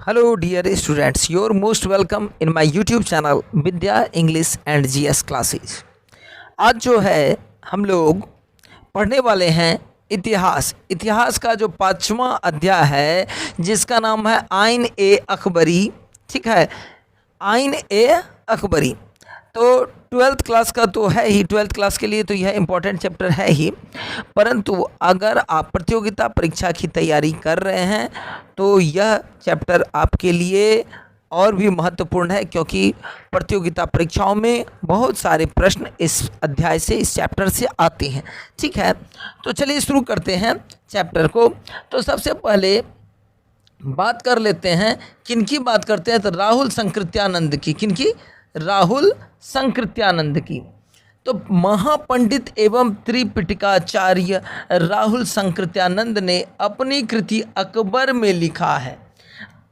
Hello dear students, you're most welcome in my YouTube channel Vidya English and GS classes. आज जो है हम लोग पढ़ने वाले हैं इतिहास का जो 5वां अध्याय है जिसका नाम है आइन ए अकबरी। ठीक है, आइन ए अकबरी तो 12th क्लास का तो है ही, 12th क्लास के लिए तो यह इम्पोर्टेंट चैप्टर है ही, परंतु अगर आप प्रतियोगिता परीक्षा की तैयारी कर रहे हैं तो यह चैप्टर आपके लिए और भी महत्वपूर्ण है, क्योंकि प्रतियोगिता परीक्षाओं में बहुत सारे प्रश्न इस अध्याय से, इस चैप्टर से आते हैं। ठीक है, तो चलिए शुरू करते हैं चैप्टर को। तो सबसे पहले बात कर लेते हैं, किनकी बात करते हैं, तो राहुल संकृत्यानंद की। किनकी? राहुल संकृत्यानंद की। तो महापंडित एवं त्रिपिटकाचार्य राहुल संकृत्यानंद ने अपनी कृति अकबर में लिखा है।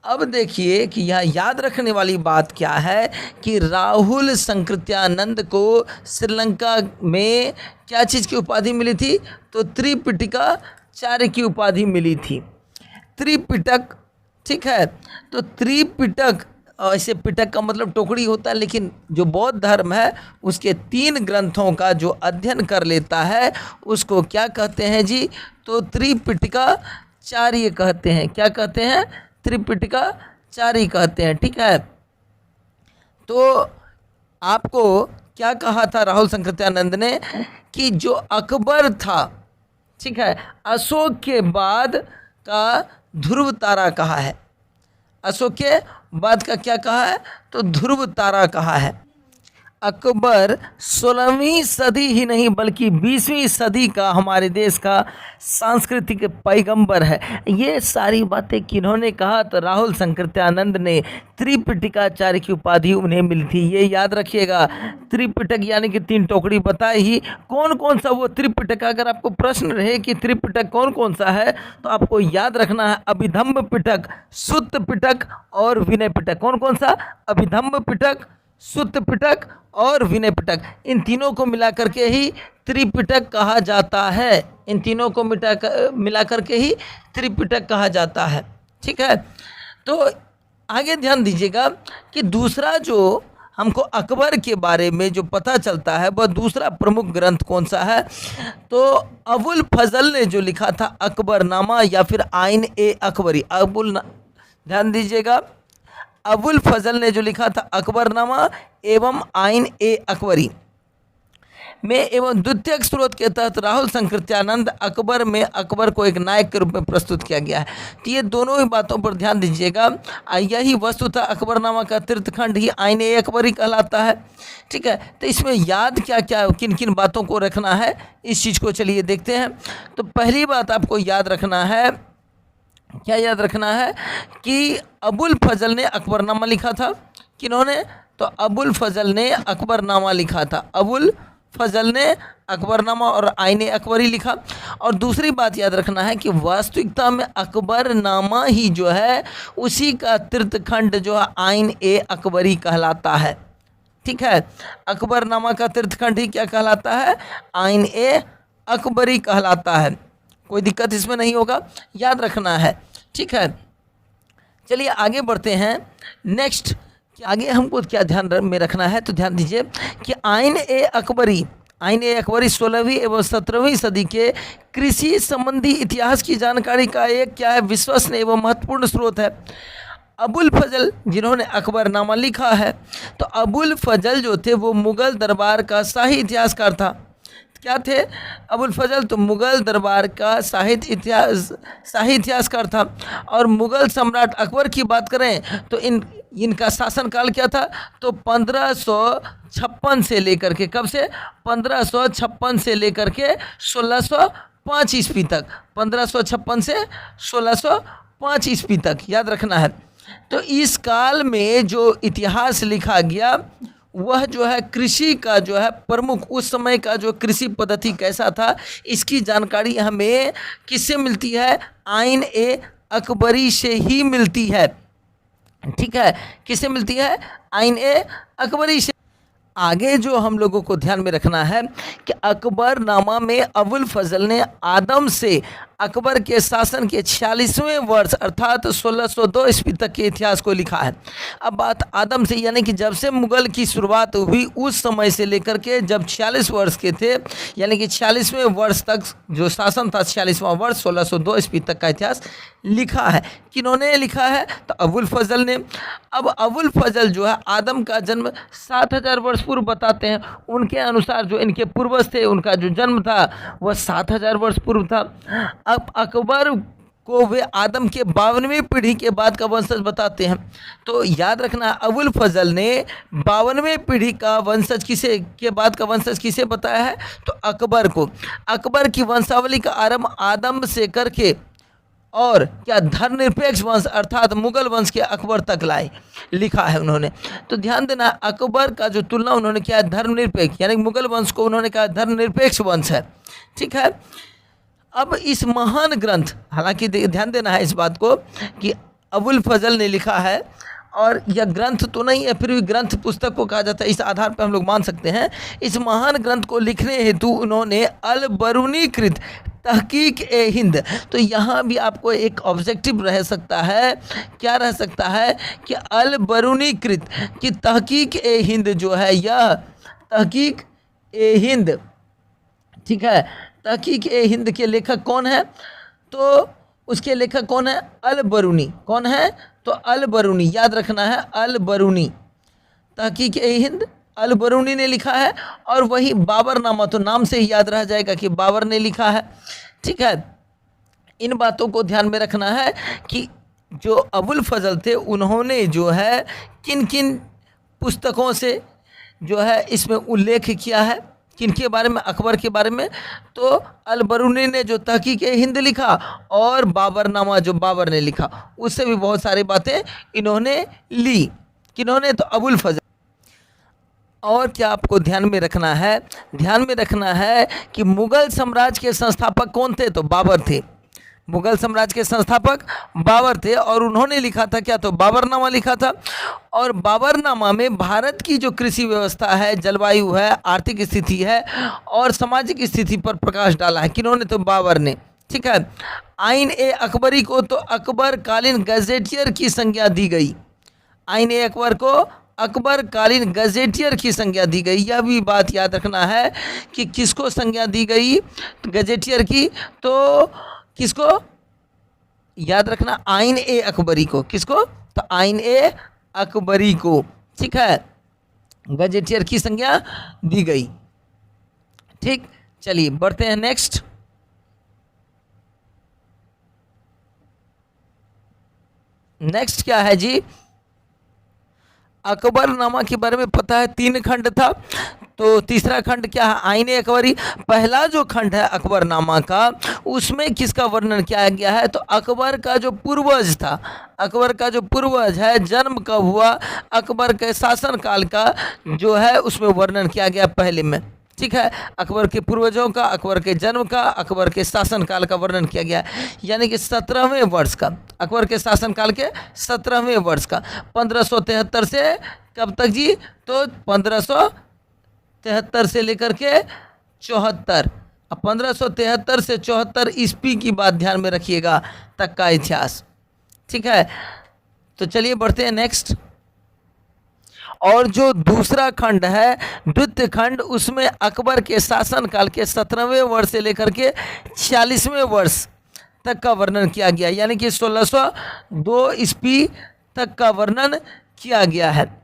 अब देखिए कि यह याद रखने वाली बात क्या है कि राहुल संकृत्यानंद को श्रीलंका में क्या चीज़ की उपाधि मिली थी, तो त्रिपिटकाचार्य की उपाधि मिली थी। त्रिपिटक, ठीक है, तो त्रिपिटक, ऐसे पिटक का मतलब टोकरी होता है, लेकिन जो बौद्ध धर्म है उसके 3 ग्रंथों का जो अध्ययन कर लेता है उसको क्या कहते हैं जी, तो त्रिपिटकाचार्य कहते हैं। क्या कहते हैं? त्रिपिटकाचार्य कहते हैं। ठीक है, तो आपको क्या कहा था राहुल संकृत्यानंद ने कि जो अकबर था, ठीक है, अशोक के बाद का ध्रुव तारा कहा है। अशोक के बाद का क्या कहा है, तो ध्रुव तारा कहा है। अकबर 16वीं सदी ही नहीं बल्कि 20वीं सदी का हमारे देश का सांस्कृतिक पैगंबर है। ये सारी बातें किन्होंने कहा, तो राहुल संकृत्यानंद ने। त्रिपिटकाचार्य की उपाधि उन्हें मिली थी, ये याद रखिएगा। त्रिपिटक यानी कि 3 टोकरी बताई ही। कौन कौन सा वो त्रिपिटक, अगर आपको प्रश्न रहे कि त्रिपिटक कौन कौन सा है तो आपको याद रखना है अभिधम्म पिटक, सुत्त पिटक और विनय पिटक। कौन कौन सा? अभिधम्म पिटक, सुत्त पिटक और विनय पिटक। इन तीनों को मिला करके ही त्रिपिटक कहा जाता है। इन तीनों को मिला करके ही त्रिपिटक कहा जाता है। ठीक है, तो आगे ध्यान दीजिएगा कि दूसरा जो हमको अकबर के बारे में जो पता चलता है वह दूसरा प्रमुख ग्रंथ कौन सा है, तो अबुल फजल ने जो लिखा था अकबरनामा या फिर आइन ए अकबरी। ध्यान दीजिएगा, अबुल फजल ने जो लिखा था अकबरनामा एवं आइन ए अकबरी में एवं द्वितीयक स्रोत के तहत राहुल संकृत्यानंद अकबर में अकबर को एक नायक के रूप में प्रस्तुत किया गया है। तो ये दोनों ही बातों पर ध्यान दीजिएगा। यही वस्तुतः अकबरनामा का तीर्थखंड ही आइन ए अकबरी कहलाता है। ठीक है, तो इसमें याद क्या क्या, किन किन बातों को रखना है, इस चीज़ को चलिए देखते हैं। तो पहली बात आपको याद रखना है, क्या याद रखना है कि अबुल फजल ने अकबरनामा लिखा था। किन्होंने? तो अबुल फजल ने अकबरनामा लिखा था। अबुल फजल ने अकबरनामा और आइन ए अकबरी लिखा। और दूसरी बात याद रखना है कि वास्तविकता में अकबरनामा ही जो है उसी का तीर्थखंड जो है आइन ए अकबरी कहलाता है। ठीक है, अकबरनामा का तीर्थखंड ही क्या कहलाता है? आइन ए अकबरी कहलाता है। कोई दिक्कत इसमें नहीं होगा, याद रखना है। ठीक है, चलिए आगे बढ़ते हैं। नेक्स्ट आगे हमको क्या ध्यान में रखना है, तो ध्यान दीजिए कि आइन ए अकबरी 16वीं एवं 17वीं सदी के कृषि संबंधी इतिहास की जानकारी का एक क्या है, विश्वसनीय एवं महत्वपूर्ण स्रोत है। अबुल फजल जिन्होंने अकबरनामा लिखा है, तो अबुल फजल जो थे वो मुगल दरबार का शाही इतिहासकार था। क्या थे अबुल फजल? तो मुगल दरबार का शाही इतिहासकार था। और मुगल सम्राट अकबर की बात करें तो इनका शासनकाल क्या था, तो 1556 से लेकर के, कब से? 1556 से लेकर के 1605 ईस्वी तक। 1556 से 1605 ईस्वी तक, याद रखना है। तो इस काल में जो इतिहास लिखा गया वह जो है कृषि का जो है प्रमुख, उस समय का जो कृषि पद्धति कैसा था इसकी जानकारी हमें किससे मिलती है? आइन ए अकबरी से ही मिलती है। ठीक है, किससे मिलती है? आइन ए अकबरी से। आगे जो हम लोगों को ध्यान में रखना है कि अकबरनामा में अबुल फजल ने आदम से अकबर के शासन के 46वें वर्ष अर्थात 1602 ईस्वी तक के इतिहास को लिखा है। अब बात आदम से, यानी कि जब से मुगल की शुरुआत हुई उस समय से लेकर के जब 46 वर्ष के थे, यानी कि 46वें वर्ष तक जो शासन था, 46वां वर्ष 1602 ईस्वी तक का इतिहास लिखा है। किन्होंने लिखा है? तो अबुल फजल ने। अब अबुल फजल जो है आदम का जन्म 7000 वर्ष पूर्व बताते हैं। उनके अनुसार जो इनके पूर्वज थे उनका जो जन्म था वह 7000 वर्ष पूर्व था। अब अकबर को वे आदम के 52वीं पीढ़ी के बाद का वंशज बताते हैं। तो याद रखना, अबुल फजल ने 52वें पीढ़ी का वंशज किसे के बाद का वंशज किसे बताया है? तो अकबर को। अकबर की वंशावली का आरंभ आदम से करके और क्या धर्मनिरपेक्ष वंश अर्थात मुगल वंश के अकबर तक लाए, लिखा है उन्होंने। तो ध्यान देना, अकबर का जो तुलना उन्होंने किया है धर्मनिरपेक्ष, यानी मुगल वंश को उन्होंने कहा धर्मनिरपेक्ष वंश है। ठीक है। अब इस महान ग्रंथ, हालांकि ध्यान देना है इस बात को कि अबुल फजल ने लिखा है और यह ग्रंथ तो नहीं है, फिर भी ग्रंथ पुस्तक को कहा जाता है, इस आधार पर हम लोग मान सकते हैं। इस महान ग्रंथ को लिखने हेतु उन्होंने अल बरूनीकृत तहकीक ए हिंद, तो यहाँ भी आपको एक ऑब्जेक्टिव रह सकता है, क्या रह सकता है कि अल बरूनीकृत की तहकीक ए हिंद जो है, यह तहकीक ए हिंद, ठीक है, तहकीक ए हिंद के लेखक कौन है? तो उसके लेखक कौन है? अल बरूनी। कौन है? तो अल बरूनी, याद रखना है, अल बरूनी। तहकीक ए हिंद अल बरूनी ने लिखा है। और वही बाबरनामा, तो नाम से ही याद रह जाएगा कि बाबर ने लिखा है। ठीक है। इन बातों को ध्यान में रखना है कि जो अबुल फजल थे उन्होंने जो है किन किन पुस्तकों से जो है इसमें उल्लेख किया है, किनके बारे में? अकबर के बारे में। तो अल बरूनी ने जो तहकीक ए हिंद लिखा और बाबरनामा जो बाबर ने लिखा, उससे भी बहुत सारी बातें इन्होंने ली। किन्होंने? तो अबुल फजल। और क्या आपको ध्यान में रखना है? ध्यान में रखना है कि मुगल साम्राज्य के संस्थापक कौन थे? तो बाबर थे। मुगल साम्राज्य के संस्थापक बाबर थे और उन्होंने लिखा था क्या? तो बाबरनामा लिखा था। और बाबरनामा में भारत की जो कृषि व्यवस्था है, जलवायु है, आर्थिक स्थिति है और सामाजिक स्थिति पर प्रकाश डाला है। किन्होंने? तो बाबर ने। ठीक है। आइन ए अकबरी को तो अकबर कालीन गजेटियर की संज्ञा दी गई। आइन ए अकबर को अकबर कालीन गजेटियर की संज्ञा दी गई। यह भी बात याद रखना है कि किसको संज्ञा दी गई गजेटियर की? तो किसको याद रखना? आइन ए अकबरी को। किसको? तो आइन ए अकबरी को। ठीक है, गजेटियर की संज्ञा दी गई। ठीक, चलिए बढ़ते हैं नेक्स्ट। नेक्स्ट क्या है जी? अकबरनामा के बारे में पता है 3 खंड था। तो तीसरा खंड क्या है? आईने अकबरी। पहला जो खंड है अकबरनामा का, उसमें किसका वर्णन किया गया है? तो अकबर का जो पूर्वज था, अकबर का जो पूर्वज है, जन्म कब हुआ, अकबर के शासनकाल का जो है उसमें वर्णन किया गया पहले में। ठीक है, अकबर के पूर्वजों का, अकबर के जन्म का, अकबर के शासनकाल का वर्णन किया गया, यानी कि 17वें वर्ष का, अकबर के शासनकाल के 17वें वर्ष का, 1573 से कब तक जी? तो 1573 से लेकर के 74, अब 1573 से 74 ईस्वी की बात ध्यान में रखिएगा तक का इतिहास। ठीक है, तो चलिए बढ़ते हैं नेक्स्ट। और जो दूसरा खंड है, द्वितीय खंड, उसमें अकबर के शासनकाल के 17वें वर्ष से लेकर के 46वें वर्ष तक का वर्णन किया गया, यानी कि 1602 ईस्वी तक का वर्णन किया गया है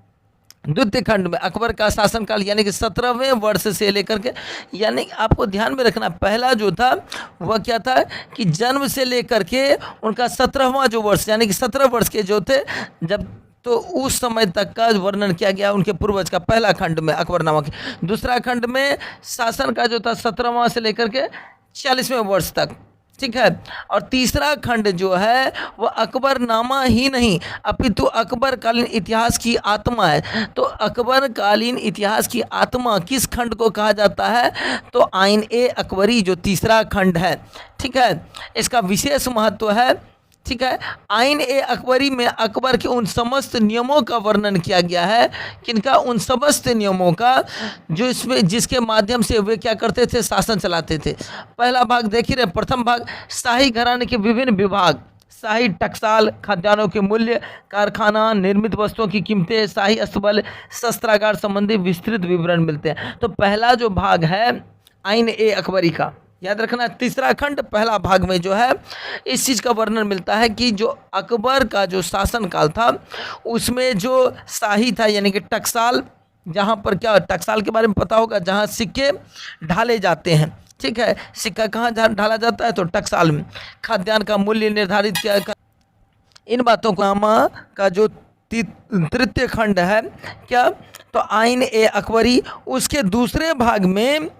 द्वितीय खंड में। अकबर का शासनकाल यानी कि 17वें वर्ष से लेकर के, यानी आपको ध्यान में रखना, पहला जो था वह क्या था कि जन्म से लेकर के उनका 17वां जो वर्ष, यानी कि 17 वर्ष के जो थे जब, तो उस समय तक का वर्णन किया गया उनके पूर्वज का, पहला खंड में अकबरनामा के। दूसरा खंड में शासन का जो था 17वां से लेकर के 46वें वर्ष तक। ठीक है, और तीसरा खंड जो है वह अकबरनामा ही नहीं अपितु अकबरकालीन इतिहास की आत्मा है। तो अकबरकालीन इतिहास की आत्मा किस खंड को कहा जाता है? तो आइन ए अकबरी जो तीसरा खंड है। ठीक है, इसका विशेष महत्व है, ठीक है। आइन ए अकबरी में अकबर के उन समस्त नियमों का वर्णन किया गया है, किनका, उन समस्त नियमों का जो इसमें जिसके माध्यम से वे क्या करते थे, शासन चलाते थे। पहला भाग देख ही रहे, प्रथम भाग शाही घराने के विभिन्न विभाग, शाही टकसाल, खाद्यान्नों के मूल्य, कारखाना, निर्मित वस्तुओं की कीमतें, शाही अस्तबल, शस्त्रागार संबंधी विस्तृत विवरण मिलते हैं। तो पहला जो भाग है आइन ए अकबरी का, याद रखना, तीसरा खंड पहला भाग में जो है इस चीज़ का वर्णन मिलता है कि जो अकबर का जो शासन काल था उसमें जो शाही था यानी कि टकसाल, जहाँ पर क्या, टकसाल के बारे में पता होगा, जहाँ सिक्के ढाले जाते हैं, ठीक है, सिक्का कहाँ ढाला जाता है, तो टकसाल में। खाद्यान्न का मूल्य निर्धारित किया, इन बातों को नामा का जो तृतीय खंड है क्या, तो आइन ए अकबरी, उसके दूसरे भाग में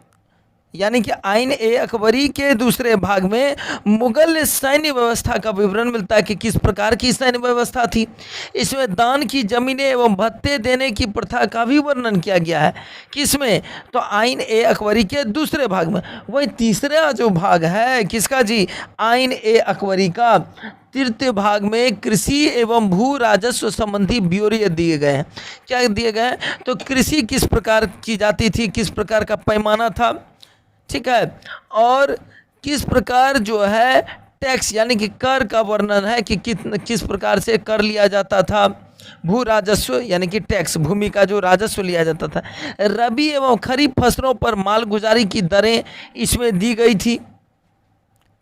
यानी कि आइन ए अकबरी के दूसरे भाग में मुगल सैन्य व्यवस्था का विवरण मिलता है कि किस प्रकार की सैन्य व्यवस्था थी। इसमें दान की जमीनें एवं भत्ते देने की प्रथा का भी वर्णन किया गया है, किसमें, तो आइन ए अकबरी के दूसरे भाग में। वही तीसरा जो भाग है किसका जी, आइन ए अकबरी का, तृतीय भाग में कृषि एवं भू राजस्व संबंधी ब्यौरे दिए गए हैं। क्या दिए गए हैं, तो कृषि किस प्रकार की जाती थी, किस प्रकार का पैमाना था, ठीक है, और किस प्रकार जो है टैक्स यानी कि कर का वर्णन है कि किस प्रकार से कर लिया जाता था, भू राजस्व यानी कि टैक्स, भूमि का जो राजस्व लिया जाता था। रबी एवं खरीफ फसलों पर मालगुजारी की दरें इसमें दी गई थी।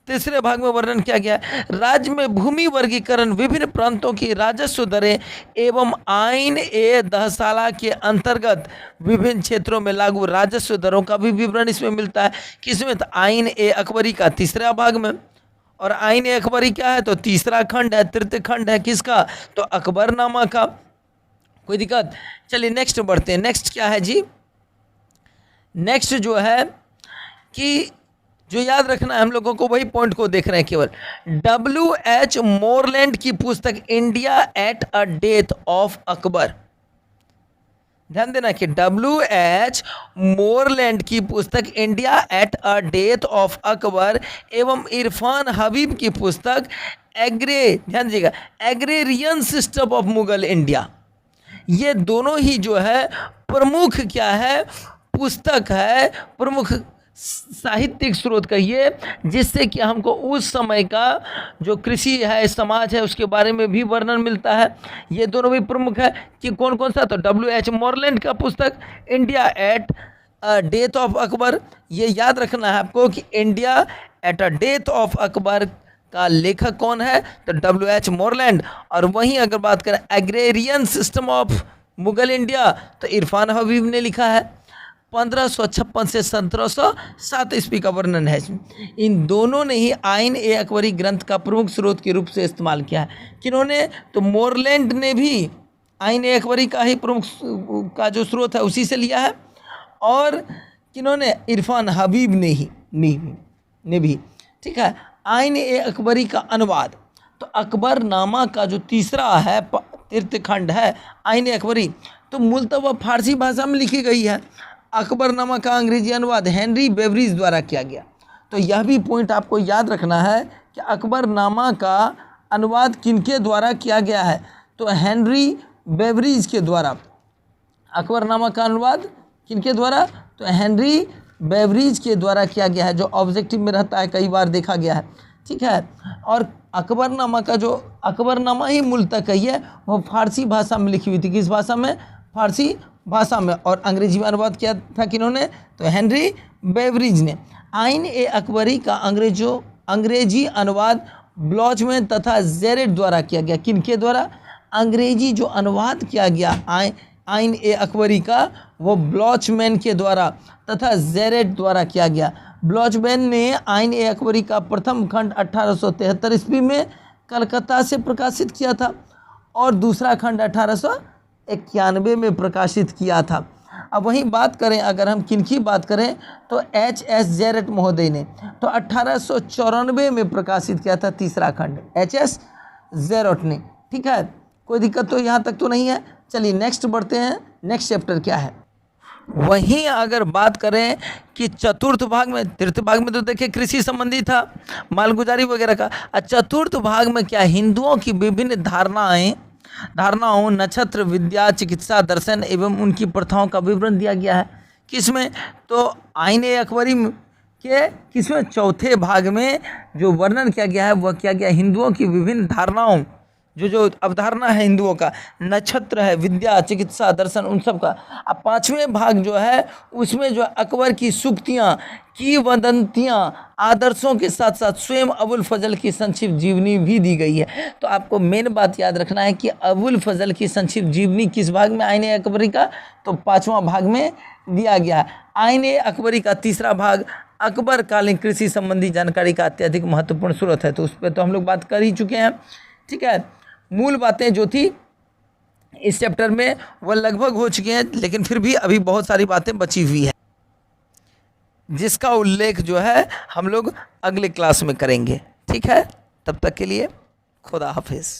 तीसरे भाग में वर्णन किया गया है राज्य में भूमि वर्गीकरण, विभिन्न प्रांतों की राजस्व दरें एवं आइन ए दहसाला के अंतर्गत विभिन्न क्षेत्रों में लागू राजस्व दरों का भी विवरण इसमें मिलता है। किसमें, तो आइन ए अकबरी का तीसरा भाग में। और आइन ए अकबरी क्या है, तो तीसरा खंड है, तृतीय खंड है किसका, तो अकबरनामा का। कोई दिक्कत, चलिए नेक्स्ट बढ़ते हैं। नेक्स्ट क्या है जी, नेक्स्ट जो है कि जो याद रखना है हम लोगों को, वही पॉइंट को देख रहे हैं केवल। W.H. मोरलैंड की पुस्तक India at a death of Akbar, ध्यान देना कि W.H. मोरलैंड की पुस्तक India at a death of Akbar एवं इरफान हबीब की पुस्तक ध्यान दीजिएगा, agrarian system of Mughal India, ये दोनों ही जो है प्रमुख क्या है, पुस्तक है, प्रमुख साहित्यिक स्रोत कहिए, जिससे कि हमको उस समय का जो कृषि है, समाज है, उसके बारे में भी वर्णन मिलता है। ये दोनों भी प्रमुख है कि कौन कौन सा, तो W.H. मोरलैंड का पुस्तक India at death of Akbar, ये याद रखना है आपको कि India at a death of Akbar का लेखक कौन है, तो W.H. मोरलैंड। और वहीं अगर बात करें agrarian system of Mughal India, तो इरफान हबीब ने लिखा है। 1556 से 1707 ईस्वी का वर्णन है। इन दोनों ने ही आइन ए अकबरी ग्रंथ का प्रमुख स्रोत के रूप से इस्तेमाल किया है। किन्होंने, तो मोरलैंड ने भी आइन ए अकबरी का ही प्रमुख का जो स्रोत है उसी से लिया है, और किन्होंने, इरफान हबीब ने भी, ठीक है। आइन ए अकबरी का अनुवाद, तो अकबरनामा का जो तीसरा है तीर्थ खंड है आइन ए अकबरी, तो मूलतः वह फारसी भाषा में लिखी गई है। अकबरनामा का अंग्रेजी अनुवाद हेनरी बेवरीज द्वारा किया गया। तो यह भी पॉइंट आपको याद रखना है कि अकबरनामा का अनुवाद किनके द्वारा किया गया है, तो हेनरी बेवरीज के द्वारा। अकबरनामा का अनुवाद किनके द्वारा, तो हेनरी बेवरीज के द्वारा किया गया है, जो ऑब्जेक्टिव में रहता है, कई बार देखा गया है, ठीक है। और अकबरनामा का जो अकबरनामा ही मूलतः कही है वो फारसी भाषा में लिखी हुई थी। किस भाषा में, फारसी भाषा में। और अंग्रेजी में अनुवाद किया था किन्होंने, तो हेनरी बेवरीज ने। आइन ए अकबरी का अंग्रेजी अनुवाद ब्लॉचमैन तथा जेरेट द्वारा किया गया। किनके द्वारा, अंग्रेजी जो अनुवाद किया गया आइन ए अकबरी का, वो ब्लॉचमैन के द्वारा तथा जेरेट द्वारा किया गया। ब्लॉचमैन ने आइन ए अकबरी का प्रथम खंड 1873 ईस्वी में कलकत्ता से प्रकाशित किया था, और दूसरा खंड 1891 में प्रकाशित किया था। अब वहीं बात करें, अगर हम किनकी बात करें, तो H.S. जेरेट महोदय ने तो 1894 में प्रकाशित किया था तीसरा खंड, H.S. जेरेट ने, ठीक है। कोई दिक्कत तो यहाँ तक तो नहीं है। चलिए नेक्स्ट बढ़ते हैं। नेक्स्ट चैप्टर क्या है, वहीं अगर बात करें कि चतुर्थ भाग में, तृतीय भाग में तो देखिए कृषि संबंधी था, मालगुजारी वगैरह का, और चतुर्थ भाग में क्या, हिंदुओं की विभिन्न धारणाओं, नक्षत्र विद्या, चिकित्सा, दर्शन एवं उनकी प्रथाओं का विवरण दिया गया है। किसमें? तो आईने अकबरी के किसमें, चौथे भाग में जो वर्णन किया गया है वह क्या गया, हिंदुओं की विभिन्न धारणाओं, जो अवधारणा है हिंदुओं का, नक्षत्र है, विद्या, चिकित्सा, दर्शन, उन सब का। अब पांचवें भाग जो है उसमें जो अकबर की सूक्तियाँ, किंवदंतियाँ, आदर्शों के साथ साथ स्वयं अबुल फजल की संक्षिप्त जीवनी भी दी गई है। तो आपको मेन बात याद रखना है कि अबुल फजल की संक्षिप्त जीवनी किस भाग में, आईने अकबरी का, तो पांचवां भाग में दिया गया है। आईने अकबरी का तीसरा भाग अकबर कालीन कृषि संबंधी जानकारी का अत्यधिक महत्वपूर्ण स्रोत है, तो उस पर तो हम लोग बात कर ही चुके हैं। ठीक है, मूल बातें जो थी इस चैप्टर में वह लगभग हो चुकी हैं, लेकिन फिर भी अभी बहुत सारी बातें बची हुई है, जिसका उल्लेख जो है हम लोग अगले क्लास में करेंगे। ठीक है, तब तक के लिए खुदा हाफिज़।